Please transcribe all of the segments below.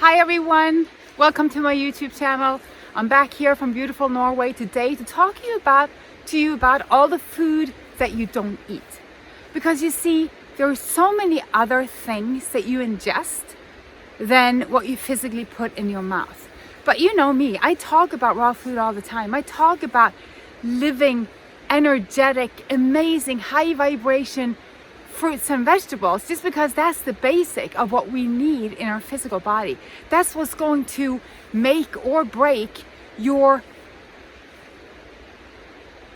Hi everyone, welcome to my YouTube channel. I'm back here from beautiful Norway today to talk to you about all the food that you don't eat. Because you see, there are so many other things that you ingest than what you physically put in your mouth. But you know me, I talk about raw food all the time. I talk about living, energetic, amazing, high vibration fruits and vegetables, just because that's the basic of what we need in our physical body. That's what's going to make or break your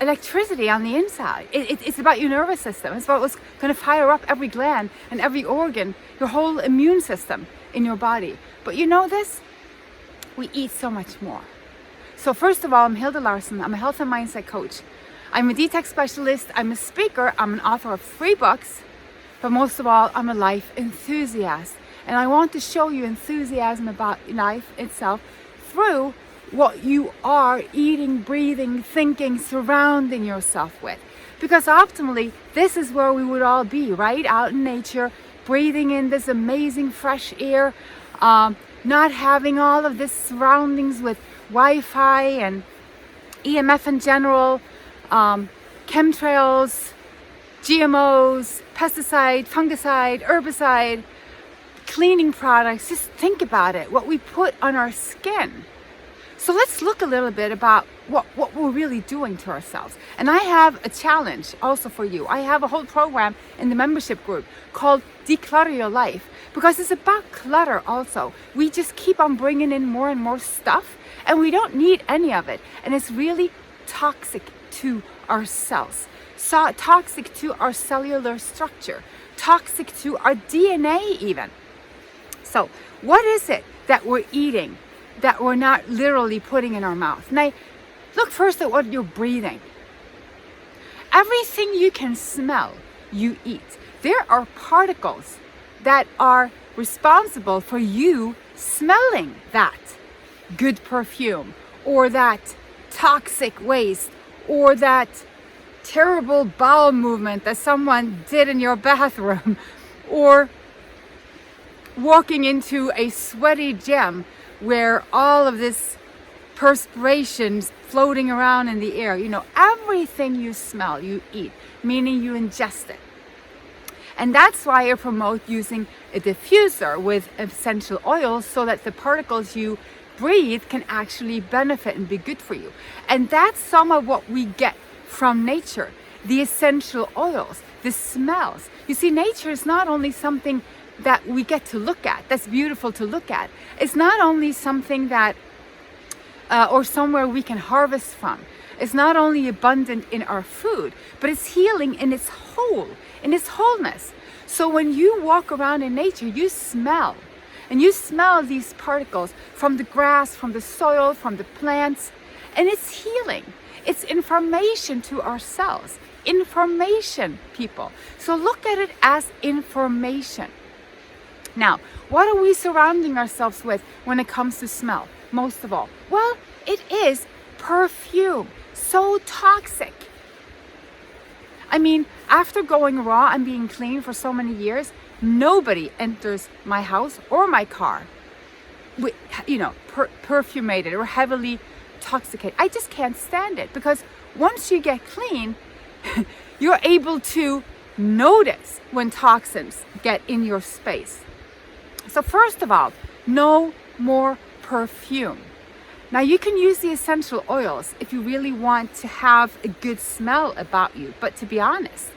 electricity on the inside. It's about your nervous system. It's about what's going to fire up every gland and every organ, your whole immune system in your body. But you know this? We eat so much more. So first of all, I'm Hilde Larsen. I'm a health and mindset coach. I'm a detox specialist. I'm a speaker. I'm an author of 3 books. But most of all, I'm a life enthusiast. And I want to show you enthusiasm about life itself through what you are eating, breathing, thinking, surrounding yourself with. Because optimally, this is where we would all be, right? Out in nature, breathing in this amazing fresh air, not having all of this surroundings with Wi-Fi and EMF in general, chemtrails, GMOs, pesticide, fungicide, herbicide, cleaning products. Just think about it, what we put on our skin. So let's look a little bit about what we're really doing to ourselves. And I have a challenge also for you. I have a whole program in the membership group called Declutter Your Life, because it's about clutter also. We just keep on bringing in more and more stuff, and we don't need any of it. And it's really toxic to our cells, so toxic to our cellular structure, toxic to our DNA even. So what is it that we're eating that we're not literally putting in our mouth? Now, look first at what you're breathing. Everything you can smell, you eat. There are particles that are responsible for you smelling that good perfume, or that toxic waste, or that terrible bowel movement that someone did in your bathroom, or walking into a sweaty gym where all of this perspiration's floating around in the air. You know, everything you smell, you eat, meaning you ingest it. And that's why I promote using a diffuser with essential oils, so that the particles you breathe can actually benefit and be good for you. And that's some of what we get from nature, the essential oils, the smells. You see, nature is not only something that we get to look at, that's beautiful to look at. It's not only something that, or somewhere we can harvest from. It's not only abundant in our food, but it's healing in its whole, in its wholeness. So when you walk around in nature, you smell. And you smell these particles from the grass, from the soil, from the plants. And it's healing. It's information to ourselves. Information, people. So look at it as information. Now, what are we surrounding ourselves with when it comes to smell, most of all? Well, it is perfume. So toxic. I mean, after going raw and being clean for so many years, nobody enters my house or my car with, perfumated or heavily toxicated. I just can't stand it, because once you get clean, you're able to notice when toxins get in your space. So first of all, no more perfume. Now, you can use the essential oils if you really want to have a good smell about you. But to be honest,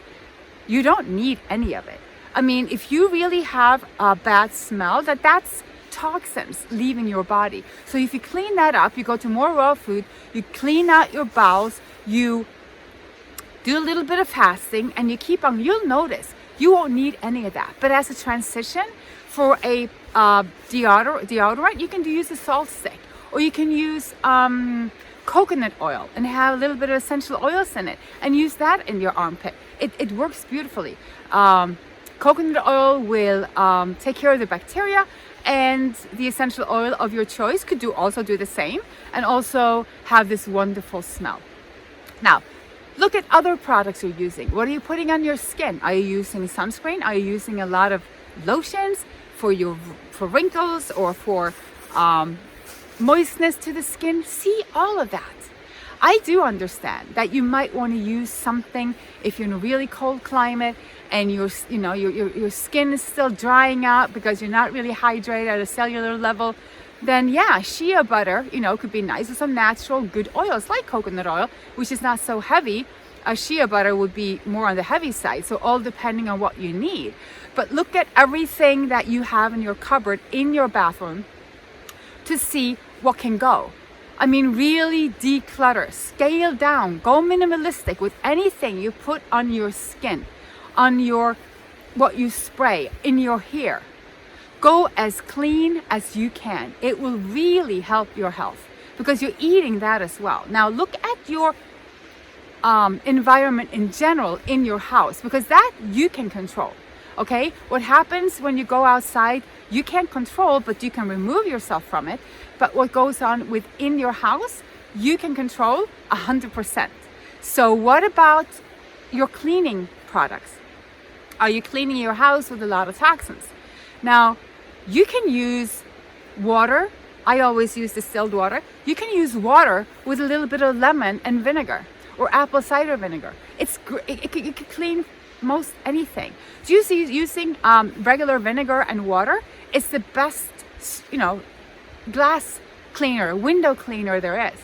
you don't need any of it. I mean, if you really have a bad smell, that's toxins leaving your body. So if you clean that up, you go to more raw food, you clean out your bowels, you do a little bit of fasting, and you keep on, you'll notice you won't need any of that. But as a transition for a deodorant, you can use a salt stick, or you can use coconut oil and have a little bit of essential oils in it and use that in your armpit. It works beautifully. Coconut oil will take care of the bacteria, and the essential oil of your choice could also do the same, and also have this wonderful smell. Now, look at other products you're using. What are you putting on your skin? Are you using sunscreen? Are you using a lot of lotions, for wrinkles or for moistness to the skin. See all of that. I do understand that you might want to use something if you're in a really cold climate and your skin is still drying out because you're not really hydrated at a cellular level. Then yeah, shea butter, could be nice with some natural good oils like coconut oil, which is not so heavy. Shea butter would be more on the heavy side, so all depending on what you need. But look at everything that you have in your cupboard in your bathroom to see what can go. I mean, really declutter, scale down, go minimalistic with anything you put on your skin, on what you spray, in your hair. Go as clean as you can. It will really help your health because you're eating that as well. Now look at your environment in general in your house, because that you can control. Okay, what happens when you go outside you can't control, but you can remove yourself from it. But what goes on within your house you can control 100%. So what about your cleaning products? Are you cleaning your house with a lot of toxins? Now you can use water. I always use distilled water. You can use water with a little bit of lemon and vinegar or apple cider vinegar. It could clean most anything. Using regular vinegar and water is the best, glass cleaner, window cleaner there is.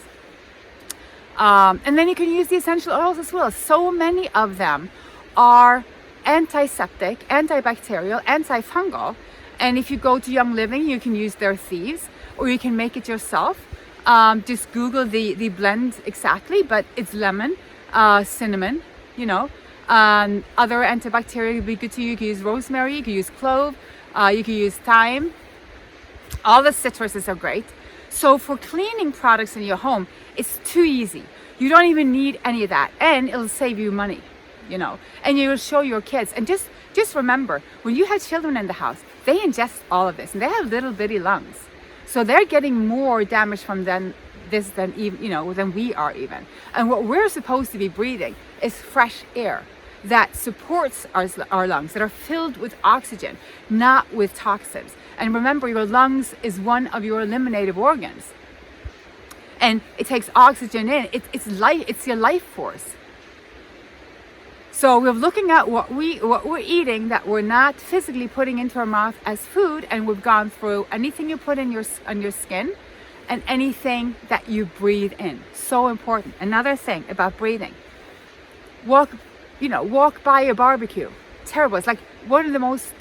And then you can use the essential oils as well. So many of them are antiseptic, antibacterial, antifungal. And if you go to Young Living, you can use their thieves, or you can make it yourself. Just Google the blend exactly, but it's lemon, cinnamon, other antibacterial would be good to you. You can use rosemary, you can use clove, you can use thyme. All the citruses are great. So for cleaning products in your home, it's too easy. You don't even need any of that, and it'll save you money, and you will show your kids. And just remember, when you have children in the house, they ingest all of this, and they have little bitty lungs. So they're getting more damage from than we are even. And what we're supposed to be breathing is fresh air that supports our lungs, that are filled with oxygen, not with toxins. And remember, your lungs is one of your eliminative organs. And it takes oxygen in. It's life. It's your life force. So we're looking at what we're eating that we're not physically putting into our mouth as food, and we've gone through anything you put on your skin and anything that you breathe in. So important. Another thing about breathing. Walk by a barbecue. Terrible. It's like one of the most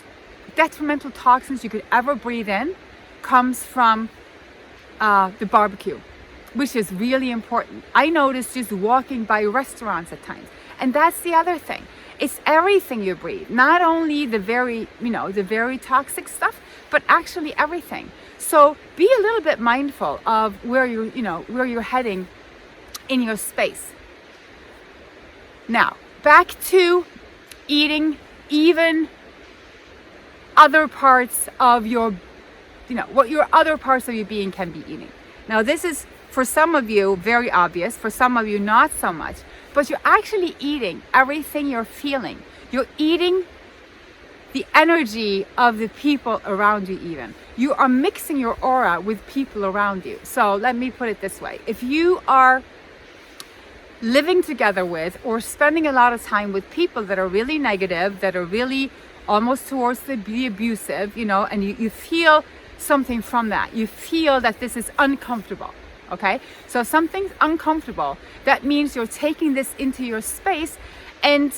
detrimental toxins you could ever breathe in comes from the barbecue, which is really important. I noticed just walking by restaurants at times. And that's the other thing. It's everything you breathe, not only the very toxic stuff, but actually everything. So be a little bit mindful of where you're heading in your space. Now, back to eating even other parts of your, what your other parts of your being can be eating. Now, this is for some of you very obvious, for some of you not so much. But you're actually eating everything you're feeling. You're eating the energy of the people around you even. You are mixing your aura with people around you. So let me put it this way. If you are living together with or spending a lot of time with people that are really negative, that are really almost towards the abusive, and you feel something from that. You feel that this is uncomfortable. Okay, so if something's uncomfortable, that means you're taking this into your space, and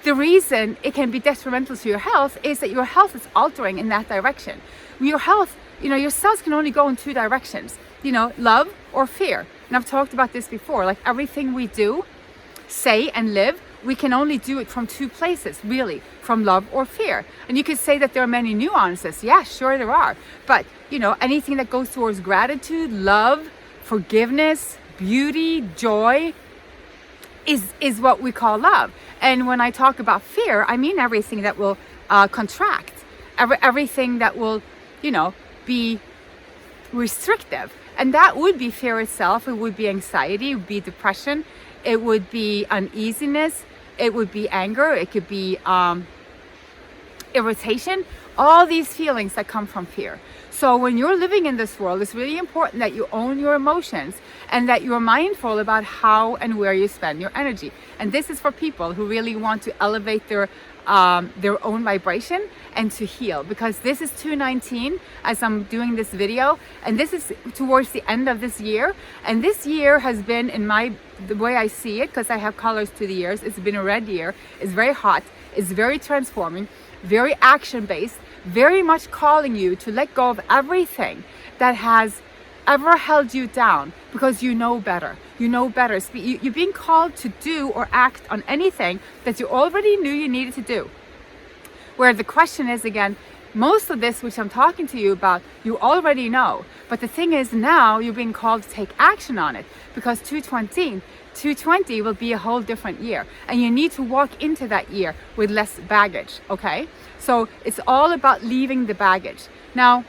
the reason it can be detrimental to your health is that your health is altering in that direction. Your health, your cells can only go in two directions, love or fear. And I've talked about this before, like everything we do, say and live, we can only do it from two places, really, from love or fear. And you could say that there are many nuances. Yeah, sure there are. But, anything that goes towards gratitude, love, forgiveness, beauty, joy is what we call love. And when I talk about fear, I mean everything that will contract, everything that will, be restrictive. And that would be fear itself. It would be anxiety, it would be depression, it would be uneasiness, it would be anger, it could be irritation, all these feelings that come from fear. So when you're living in this world, it's really important that you own your emotions and that you're mindful about how and where you spend your energy. And this is for people who really want to elevate their own vibration and to heal, because this is 219 as I'm doing this video, and this is towards the end of this year. And this year has been, the way I see it, because I have colors to the years, it's been a red year. It's very hot, it's very transforming, very action-based, very much calling you to let go of everything that has ever held you down, because you know better. You know better. You're being called to do or act on anything that you already knew you needed to do. Where the question is, again, most of this which I'm talking to you about, you already know. But the thing is, now you're being called to take action on it, because 220 will be a whole different year, and you need to walk into that year with less baggage. Okay, so it's all about leaving the baggage. Now,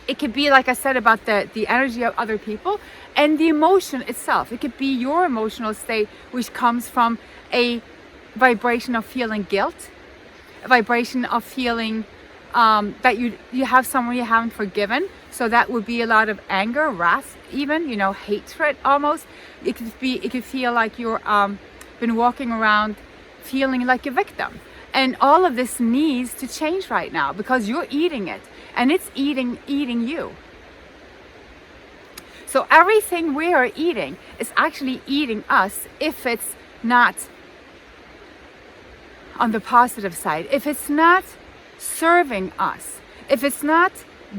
it could be, like I said, about the energy of other people and the emotion itself. It could be your emotional state, which comes from a vibration of feeling guilt, a vibration of feeling that you have someone you haven't forgiven. So that would be a lot of anger, wrath, even, hatred almost. It could feel like you're been walking around feeling like a victim. And all of this needs to change right now, because you're eating it, and it's eating you. So everything we are eating is actually eating us, if it's not on the positive side, if it's not serving us, if it's not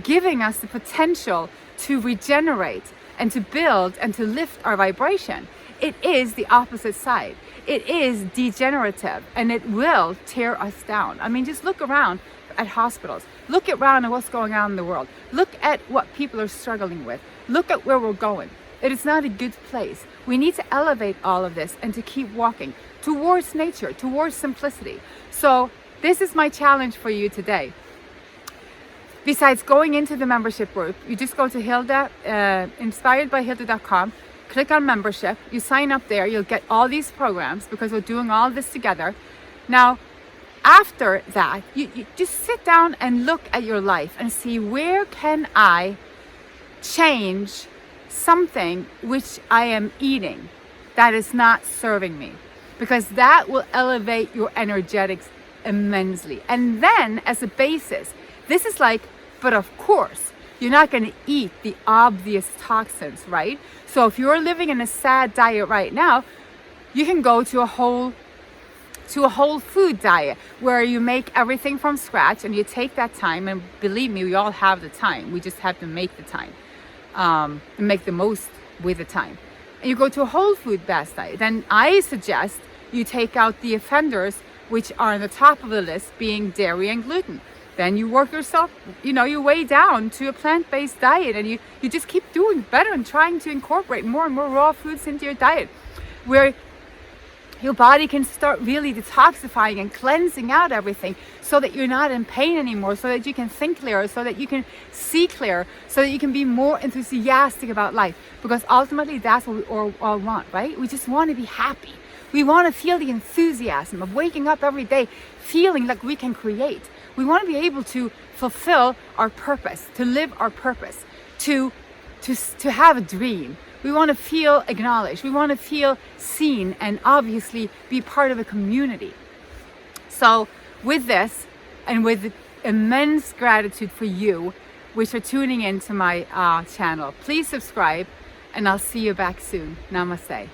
giving us the potential to regenerate and to build and to lift our vibration. It is the opposite side. It is degenerative, and it will tear us down. I mean, just look around at hospitals. Look around at what's going on in the world. Look at what people are struggling with. Look at where we're going. It is not a good place. We need to elevate all of this and to keep walking towards nature, towards simplicity. So this is my challenge for you today. Besides going into the membership group, you just go to InspiredByHilde.com, click on membership, you sign up there, you'll get all these programs, because we're doing all this together. Now, after that, you just sit down and look at your life and see, where can I change something which I am eating that is not serving me? Because that will elevate your energetics immensely. And then, as a basis, this is like, but of course, you're not going to eat the obvious toxins, right? So if you're living in a sad diet right now, you can go to a whole food diet, where you make everything from scratch, and you take that time. And believe me, we all have the time. We just have to make the time, and make the most with the time. And you go to a whole food based diet. Then I suggest you take out the offenders, which are on the top of the list, being dairy and gluten. Then you work yourself, your way down to a plant-based diet, and you just keep doing better and trying to incorporate more and more raw foods into your diet, where your body can start really detoxifying and cleansing out everything, so that you're not in pain anymore, so that you can think clearer, so that you can see clearer, so that you can be more enthusiastic about life. Because ultimately, that's what we all want, right? We just want to be happy. We want to feel the enthusiasm of waking up every day feeling like we can create. We want to be able to fulfill our purpose, to live our purpose, to have a dream. We want to feel acknowledged. We want to feel seen, and obviously be part of a community. So with this, and with immense gratitude for you, which are tuning into my channel, please subscribe, and I'll see you back soon. Namaste.